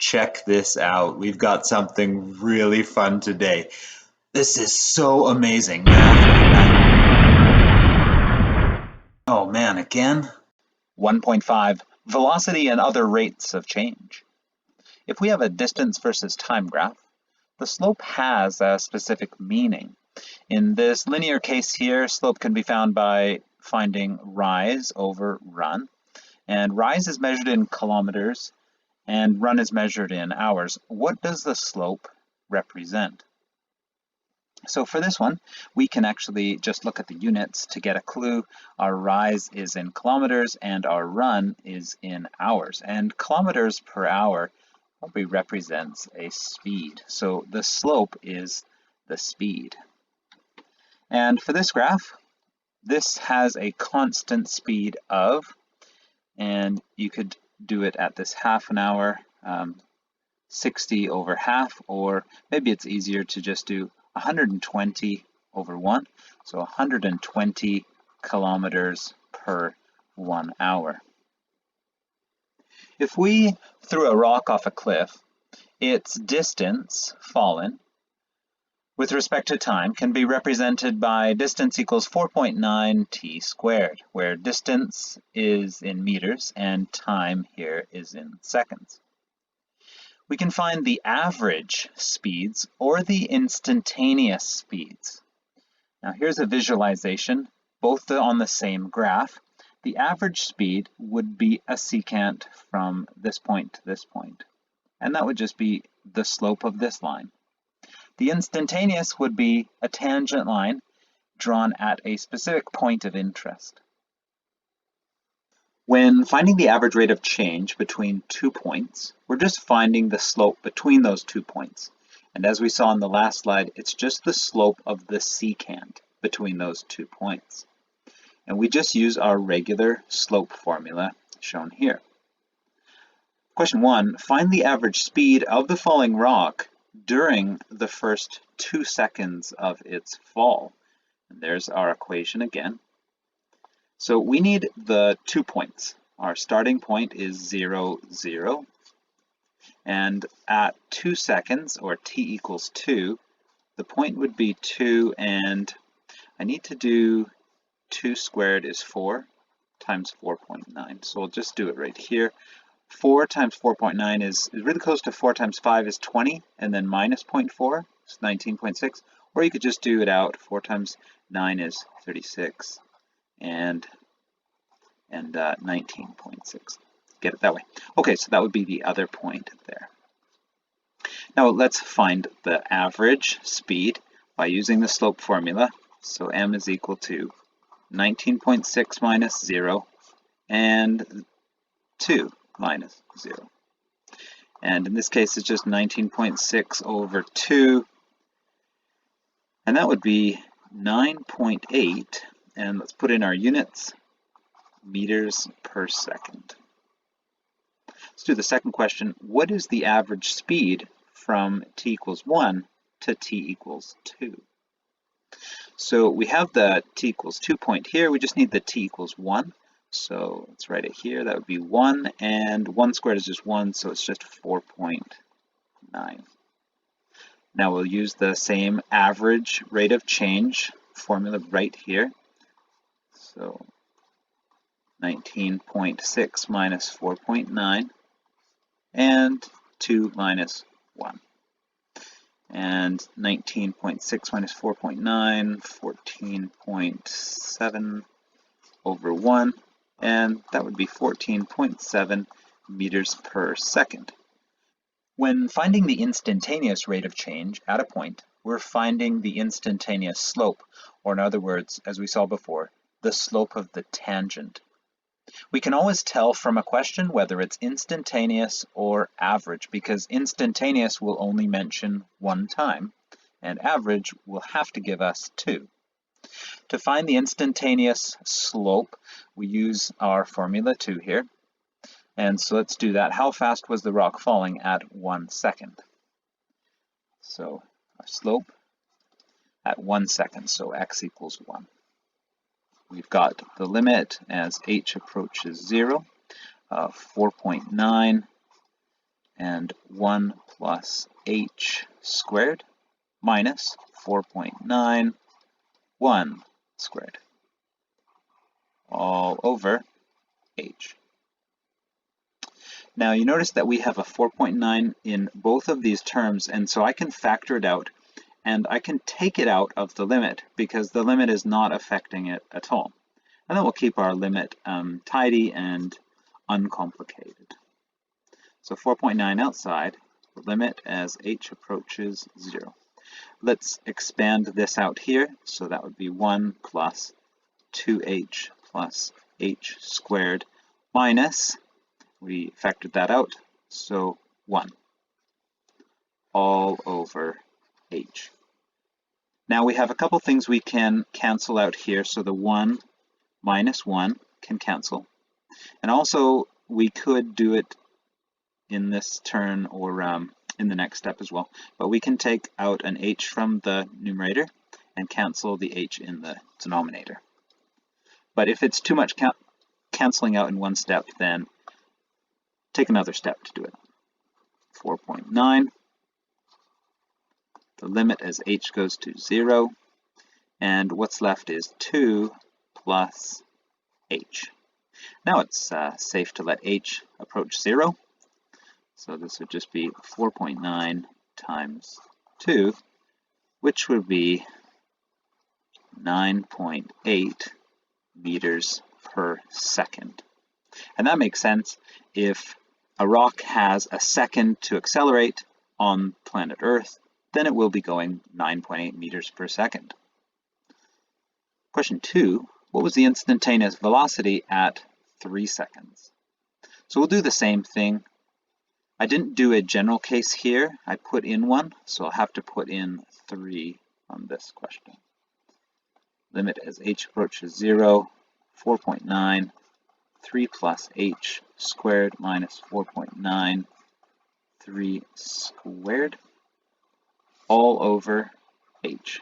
Check this out. We've got something really fun today. This is so amazing, man. Oh man, again? 1.5, velocity and other rates of change. If we have a distance versus time graph, the slope has a specific meaning. In this linear case here, slope can be found by finding rise over run. And rise is measured in kilometers and run is measured in hours. What does the slope represent? So for this one, we can actually just look at the units to get a clue. Our rise is in kilometers and our run is in hours. And kilometers per hour probably represents a speed. So the slope is the speed. And for this graph, this has a constant speed of, and you could do it at this half an hour, 60 over half, or maybe it's easier to just do 120 over 1, so 120 kilometers per 1 hour. If we threw a rock off a cliff, its distance fallen with respect to time can be represented by distance equals 4.9 t squared, where distance is in meters and time here is in seconds. We can find the average speeds or the instantaneous speeds. Now here's a visualization, both on the same graph. The average speed would be a secant from this point to this point, and that would just be the slope of this line. The instantaneous would be a tangent line drawn at a specific point of interest. When finding the average rate of change between 2 points, we're just finding the slope between those 2 points. And as we saw in the last slide, it's just the slope of the secant between those 2 points. And we just use our regular slope formula shown here. Question 1, find the average speed of the falling rock during the first 2 seconds of its fall. And there's our equation again. So we need the 2 points. Our starting point is 0, 0. And at 2 seconds, or t equals 2, the point would be 2, and I need to do 2 squared is 4 times 4.9. So we'll just do it right here. 4 times 4.9 is really close to 4 times 5 is 20, and then minus 0.4 is 19.6. Or you could just do it out. 4 times 9 is 36, and 19.6. Get it that way. Okay, so that would be the other point there. Now let's find the average speed by using the slope formula. So m is equal to 19.6 minus 0 and 2 minus 0. And in this case, it's just 19.6 over 2. And that would be 9.8. And let's put in our units, meters per second. Let's do the second question. What is the average speed from t equals 1 to t equals 2? So we have the t equals 2 point here. We just need the t equals 1. So let's write it here. That would be 1, and 1 squared is just 1, so it's just 4.9. Now we'll use the same average rate of change formula right here. So 19.6 minus 4.9, and 2 minus 1. And 19.6 minus 4.9, 14.7 over 1. And that would be 14.7 meters per second. When finding the instantaneous rate of change at a point, we're finding the instantaneous slope, or in other words, as we saw before, the slope of the tangent. We can always tell from a question whether it's instantaneous or average, because instantaneous will only mention 1 time, and average will have to give us 2. To find the instantaneous slope, we use our formula 2 here. And so let's do that. How fast was the rock falling at 1 second? So our slope at 1 second, so x equals 1. We've got the limit as h approaches 0, 4.9 and 1 plus h squared minus 4.91 squared all over h. Now you notice that we have a 4.9 in both of these terms, and so I can factor it out, and I can take it out of the limit because the limit is not affecting it at all. And then we'll keep our limit tidy and uncomplicated. So 4.9 outside, the limit as h approaches 0. Let's expand this out here, so that would be 1 plus 2h plus h squared minus, we factored that out, so 1 all over h. Now we have a couple things we can cancel out here, so the 1 minus 1 can cancel. And also we could do it in this turn or in the next step as well, but we can take out an h from the numerator and cancel the h in the denominator. But if it's too much canceling out in one step, then take another step to do it. 4.9, the limit as h goes to 0, and what's left is 2 plus h. Now it's safe to let h approach 0, so this would just be 4.9 times 2, which would be 9.8 meters per second. And that makes sense. If a rock has a second to accelerate on planet Earth, then it will be going 9.8 meters per second. Question 2, what was the instantaneous velocity at 3 seconds? So we'll do the same thing. I didn't do a general case here. I put in one, so I'll have to put in 3 on this question. Limit as h approaches 0, 4.9, 3 plus h squared minus 4.9, 3 squared, all over h.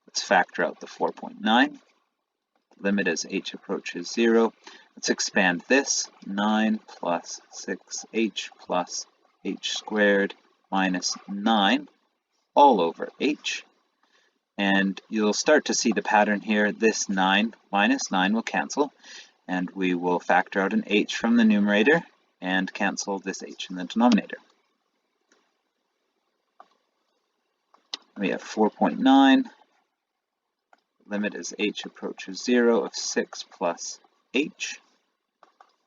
Let's factor out the 4.9. Limit as h approaches 0. Let's expand this. 9 plus 6h plus h squared minus 9 all over h. And you'll start to see the pattern here. This 9 minus 9 will cancel, and we will factor out an h from the numerator and cancel this h in the denominator. We have 4.9. Limit as h approaches 0 of 6 plus h.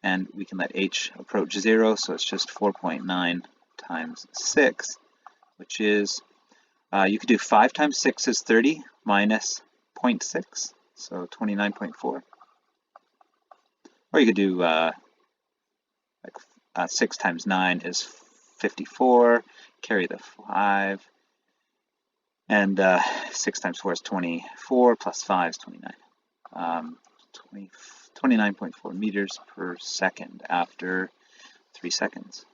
And we can let h approach 0, so it's just 4.9 times 6, which is, you could do 5 times 6 is 30 minus 0.6, so 29.4. Or you could do 6 times 9 is 54, carry the 5, and 6 times 4 is 24, plus 5 is 29. 29.4 meters per second after 3 seconds.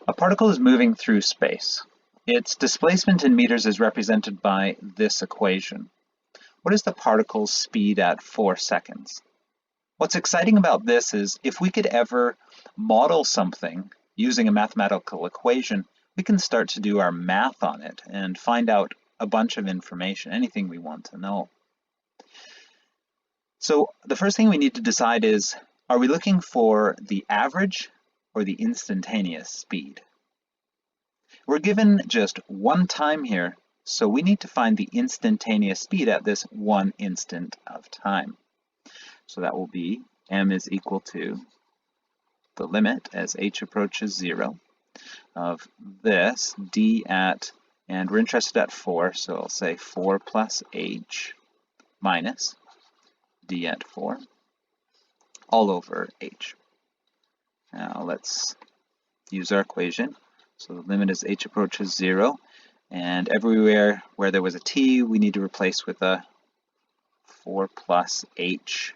A particle is moving through space. Its displacement in meters is represented by this equation. What is the particle's speed at 4 seconds? What's exciting about this is if we could ever model something using a mathematical equation, we can start to do our math on it and find out a bunch of information, anything we want to know. So the first thing we need to decide is, are we looking for the average or the instantaneous speed? We're given just one time here, so we need to find the instantaneous speed at this one instant of time. So that will be m is equal to the limit as h approaches 0 of this d at, and we're interested at 4, so I'll say 4 plus h minus d at 4 all over h. Now let's use our equation. So the limit as h approaches 0, and everywhere where there was a t, we need to replace with a 4 plus h.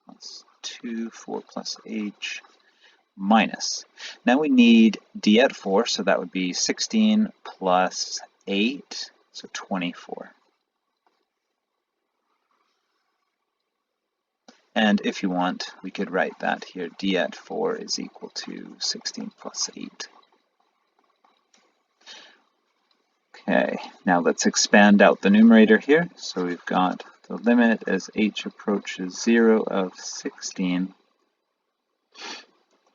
That's 2, 4 plus h minus. Now we need d at 4, so that would be 16 plus 8, so 24. And if you want, we could write that here. D at 4 is equal to 16 plus 8. Okay, now let's expand out the numerator here. So we've got the limit as h approaches 0 of 16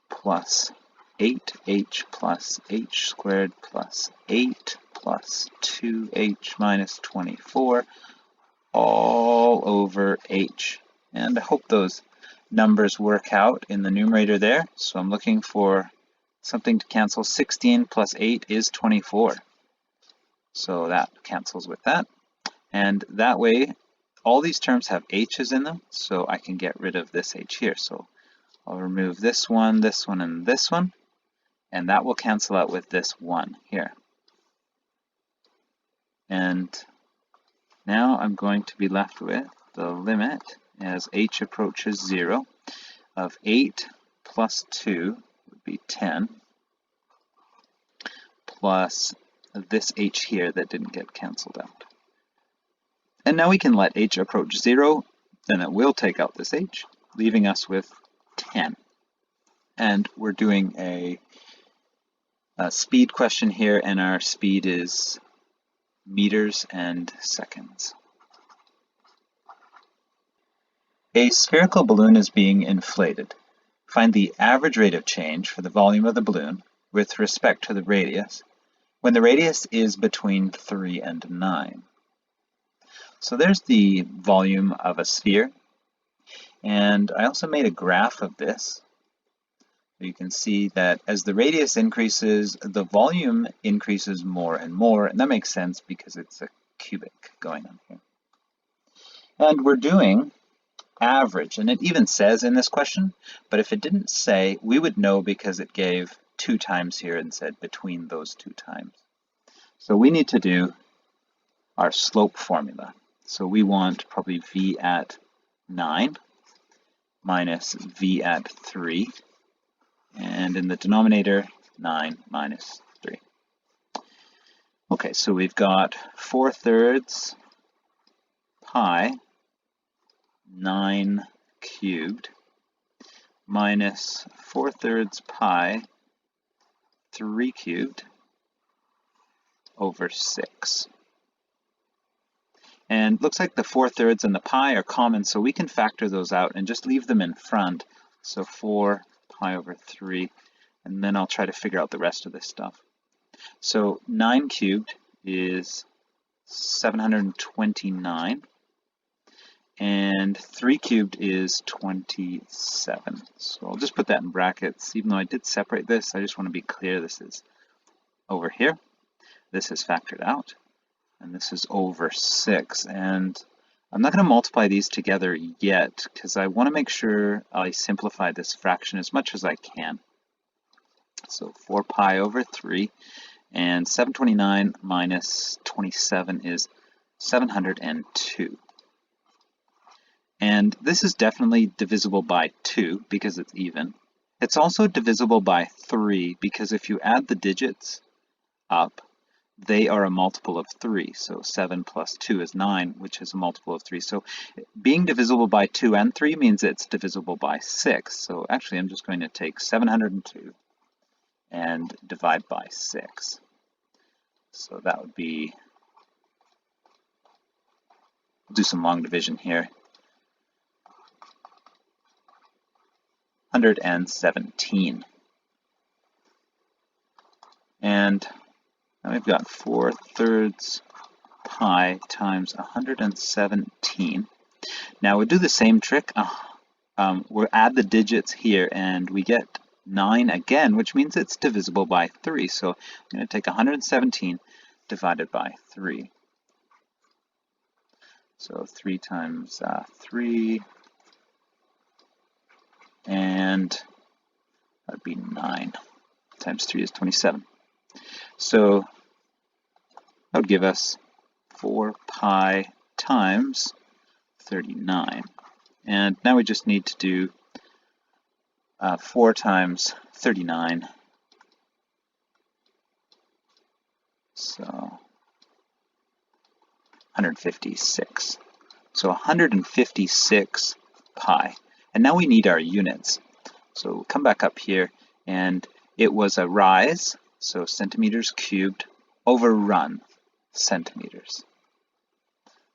plus 8h plus h squared plus 8 plus 2h minus 24 all over h. And I hope those numbers work out in the numerator there. So I'm looking for something to cancel. 16 plus 8 is 24. So that cancels with that. And that way, all these terms have h's in them, so I can get rid of this h here. So I'll remove this one, and this one, and that will cancel out with this 1 here. And now I'm going to be left with the limit as h approaches 0 of 8 plus 2 would be 10 plus this h here that didn't get canceled out. And now we can let h approach 0, then it will take out this h, leaving us with 10. And we're doing a speed question here, and our speed is meters and seconds. A spherical balloon is being inflated. Find the average rate of change for the volume of the balloon with respect to the radius when the radius is between 3 and 9. So there's the volume of a sphere, and I also made a graph of this. You can see that as the radius increases, the volume increases more and more, and that makes sense because it's a cubic going on here. And we're doing average, and it even says in this question, but if it didn't say, we would know because it gave 2 times here and said between those 2 times. So we need to do our slope formula. So we want probably v at 9 minus v at 3, and in the denominator, 9 minus 3. Okay, so we've got 4/3 pi 9 cubed minus 4/3 pi 3 cubed over 6. And looks like the 4/3 and the pi are common, so we can factor those out and just leave them in front. So 4 pi over 3, and then I'll try to figure out the rest of this stuff. So 9 cubed is 729, and 3 cubed is 27. So I'll just put that in brackets. Even though I did separate this, I just want to be clear this is over here. This is factored out, and this is over 6. And I'm not going to multiply these together yet because I want to make sure I simplify this fraction as much as I can. So 4 pi over 3, and 729 minus 27 is 702. And this is definitely divisible by 2 because it's even. It's also divisible by 3 because if you add the digits up, they are a multiple of 3. So 7 plus 2 is 9, which is a multiple of 3. So being divisible by 2 and 3 means it's divisible by 6. So actually I'm just going to take 702 and divide by 6. So that would be, we'll do some long division here. 117. And now we've got 4/3 pi times 117. Now we'll do the same trick. We'll add the digits here and we get 9 again, which means it's divisible by 3. So I'm going to take 117 divided by 3. So 3 times 3, and that would be 9 times 3 is 27. So that would give us 4 pi times 39. And now we just need to do 4 times 39. So 156. So 156 pi. And now we need our units. So come back up here, and it was a rise, so centimeters cubed, over run, centimeters.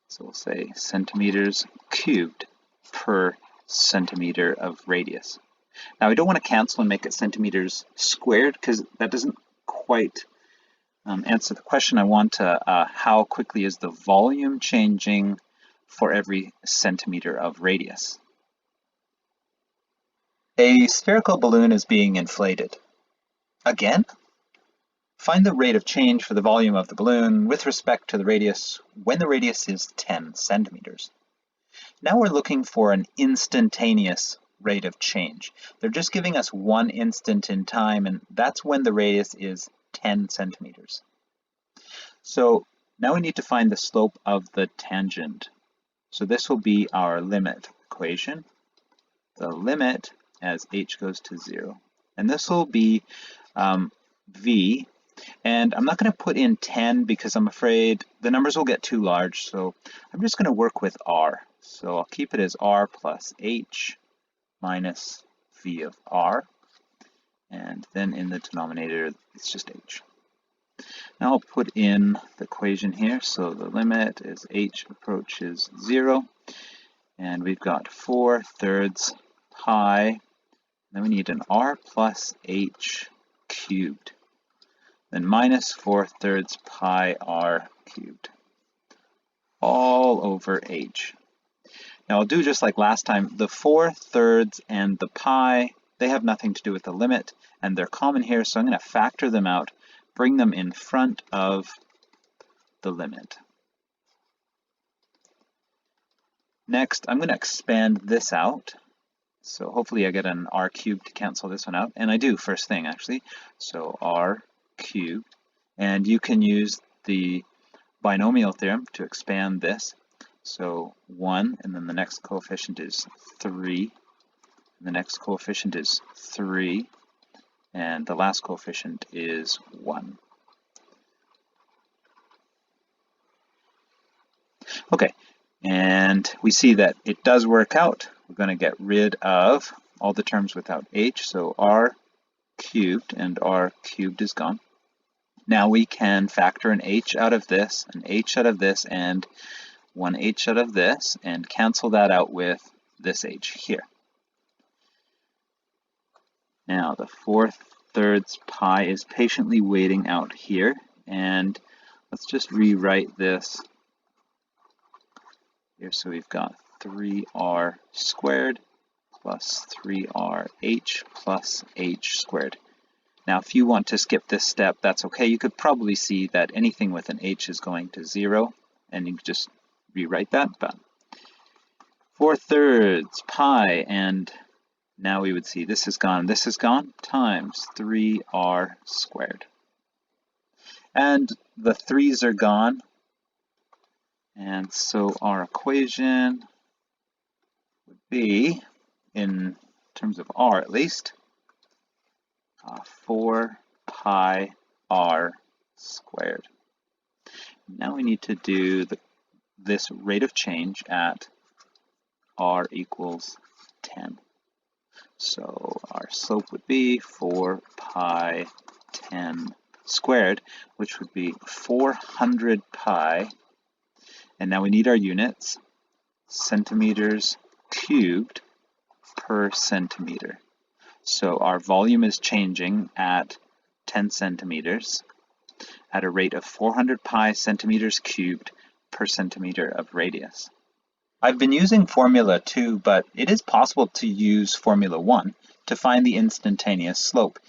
So we'll say centimeters cubed per centimeter of radius. Now we don't want to cancel and make it centimeters squared because that doesn't quite answer the question. I want to, how quickly is the volume changing for every centimeter of radius? A spherical balloon is being inflated. Again? Find the rate of change for the volume of the balloon with respect to the radius when the radius is 10 centimeters. Now we're looking for an instantaneous rate of change. They're just giving us one instant in time, and that's when the radius is 10 centimeters. So now we need to find the slope of the tangent. So this will be our limit equation. The limit as h goes to 0. And this will be v. And I'm not going to put in 10 because I'm afraid the numbers will get too large. So I'm just going to work with r. So I'll keep it as r plus h minus v of r. And then in the denominator, it's just h. Now I'll put in the equation here. So the limit as h approaches 0. And we've got 4/3 pi. Then we need an r plus h cubed. Then minus 4/3 pi r cubed. All over h. Now I'll do just like last time. The 4/3 and the pi, they have nothing to do with the limit, and they're common here, so I'm going to factor them out, bring them in front of the limit. Next, I'm going to expand this out. So hopefully I get an r cubed to cancel this one out, and I do first thing actually. So r cubed, and you can use the binomial theorem to expand this. So 1, and then the next coefficient is 3, and the next coefficient is 3, and the last coefficient is 1. Okay, and we see that it does work out. We're going to get rid of all the terms without h, so r cubed, and r cubed is gone. Now we can factor an h out of this, an h out of this, and one h out of this, and cancel that out with this h here. Now the 4/3 pi is patiently waiting out here, and let's just rewrite this here. So we've got 3r squared plus 3rh plus h squared. Now if you want to skip this step, that's okay. You could probably see that anything with an h is going to 0, and you can just rewrite that. But 4/3 pi, and now we would see this is gone, times 3r squared. And the 3's are gone, and so our equation would be, in terms of r at least, 4 pi r squared. Now we need to do this rate of change at r equals 10. So our slope would be 4 pi 10 squared, which would be 400 pi. And now we need our units, centimeters cubed per centimeter. So our volume is changing at 10 centimeters at a rate of 400 pi centimeters cubed per centimeter of radius. I've been using Formula 2, but it is possible to use Formula 1 to find the instantaneous slope.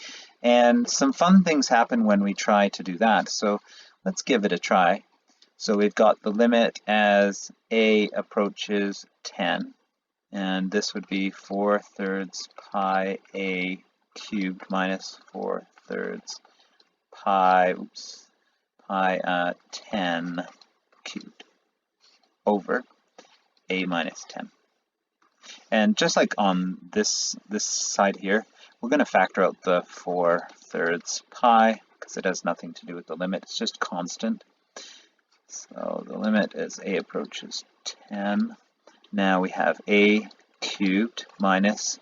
And some fun things happen when we try to do that, so let's give it a try. So we've got the limit as a approaches 10, and this would be 4/3 pi a cubed minus 4/3 pi 10 cubed over a minus 10. And just like on this side here, we're going to factor out the 4/3 pi because it has nothing to do with the limit, it's just constant. So the limit as a approaches 10. Now we have a cubed minus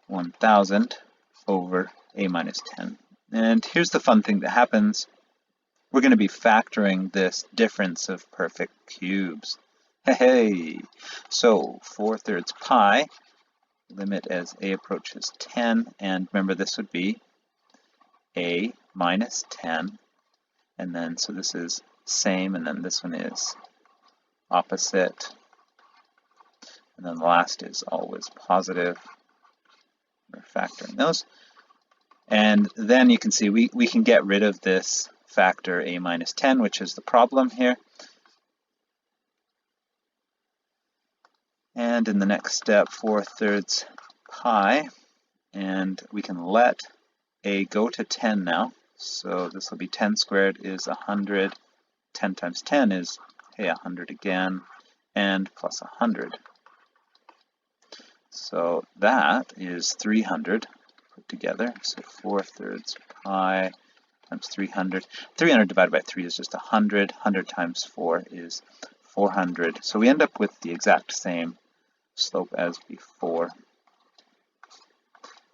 1000 over a minus 10. And here's the fun thing that happens. We're going to be factoring this difference of perfect cubes. Hey! So 4/3 pi, limit as a approaches 10, and remember this would be a minus 10, and then so this is same, and then this one is opposite, and then the last is always positive. We're factoring those. And then you can see we can get rid of this factor a minus 10, which is the problem here. And in the next step, 4/3 pi, and we can let a go to 10 now. So this will be 10 squared is 100. 10 times 10 is, hey, 100 again, and plus 100. So that is 300 put together. So 4/3 pi times 300. 300 divided by 3 is just 100. 100 times 4 is 400. So we end up with the exact same slope as before.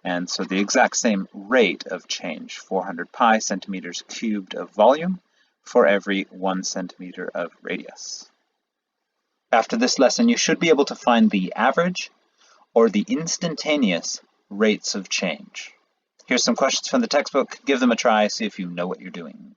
And so the exact same rate of change, 400 pi centimeters cubed of volume for every 1 centimeter of radius. After this lesson, you should be able to find the average or the instantaneous rates of change. Here's some questions from the textbook. Give them a try, see if you know what you're doing.